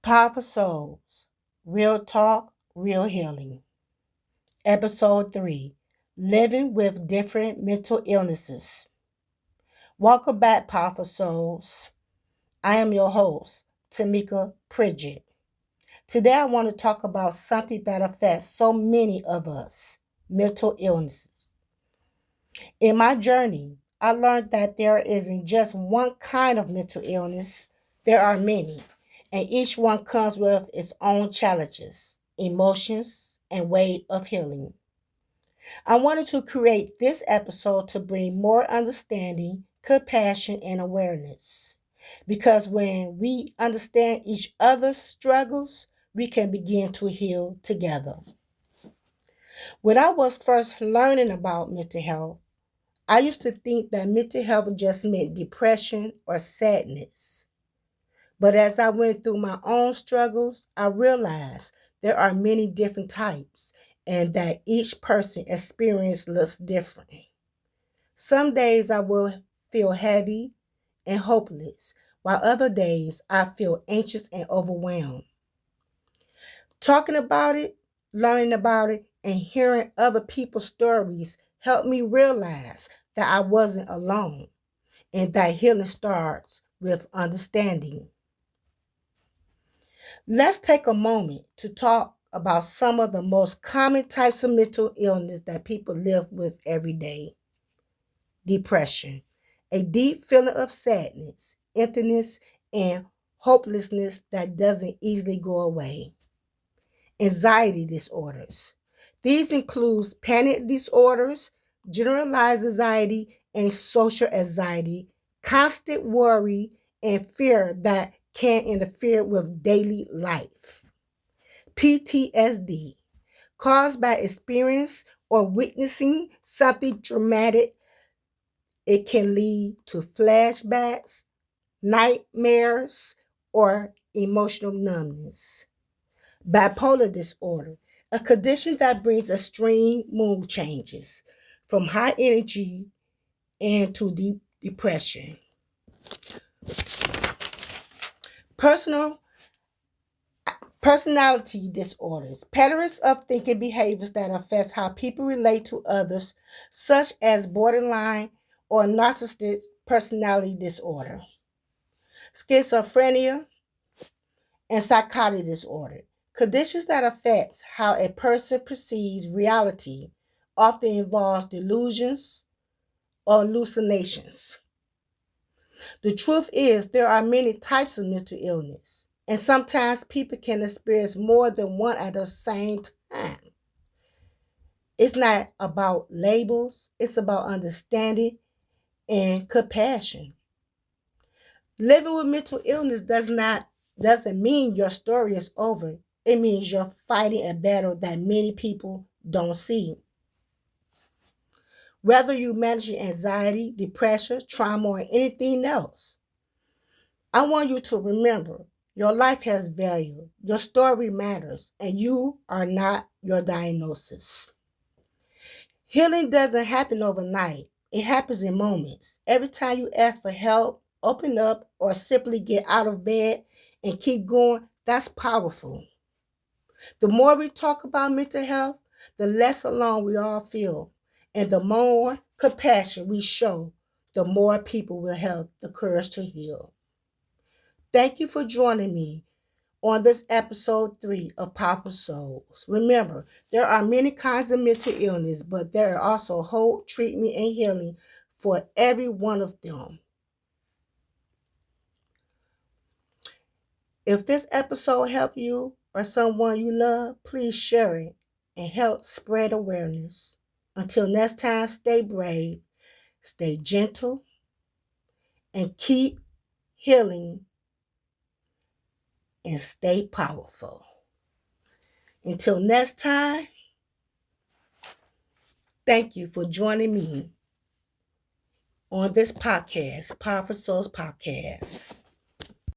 Powerful Souls, Real Talk, Real Healing. Episode 3, Living with Different Mental Illnesses. Welcome back, Powerful Souls. I am your host, Tamika Pridgett. Today I want to talk about something that affects so many of us, mental illnesses. In my journey, I learned that there isn't just one kind of mental illness, there are many, and each one comes with its own challenges, emotions, and way of healing. I wanted to create this episode to bring more understanding, compassion, and awareness. Because when we understand each other's struggles, we can begin to heal together. When I was first learning about mental health, I used to think that mental health just meant depression or sadness. But as I went through my own struggles, I realized there are many different types and that each person experience looks different. Some days I will feel heavy and hopeless, while other days I feel anxious and overwhelmed. Talking about it, learning about it, and hearing other people's stories helped me realize that I wasn't alone and that healing starts with understanding. Let's take a moment to talk about some of the most common types of mental illness that people live with every day. Depression, a deep feeling of sadness, emptiness, and hopelessness that doesn't easily go away. Anxiety disorders. These include panic disorders, generalized anxiety, and social anxiety, constant worry, and fear that can interfere with daily life. PTSD, caused by experience or witnessing something traumatic. It can lead to flashbacks, nightmares, or emotional numbness. Bipolar disorder, a condition that brings extreme mood changes from high energy and to deep depression. Personal Personality disorders, patterns of thinking behaviors that affect how people relate to others, such as borderline or narcissistic personality disorder. Schizophrenia and psychotic disorder, conditions that affect how a person perceives reality, often involves delusions or hallucinations. The truth is, there are many types of mental illness, and sometimes people can experience more than one at the same time. It's not about labels, it's about understanding and compassion. Living with mental illness doesn't mean your story is over. It means you're fighting a battle that many people don't see. Whether you manage anxiety, depression, trauma, or anything else, I want you to remember your life has value, your story matters, and you are not your diagnosis. Healing doesn't happen overnight. It happens in moments. Every time you ask for help, open up, or simply get out of bed and keep going, that's powerful. The more we talk about mental health, the less alone we all feel. And the more compassion we show, the more people will have the courage to heal. Thank you for joining me on this episode 3 of Powerful Souls. Remember, there are many kinds of mental illness, but there are also hope, treatment, and healing for every one of them. If this episode helped you or someone you love, please share it and help spread awareness. Until next time, stay brave, stay gentle, and keep healing and stay powerful. Until next time, thank you for joining me on this podcast, Powerful Souls Podcast.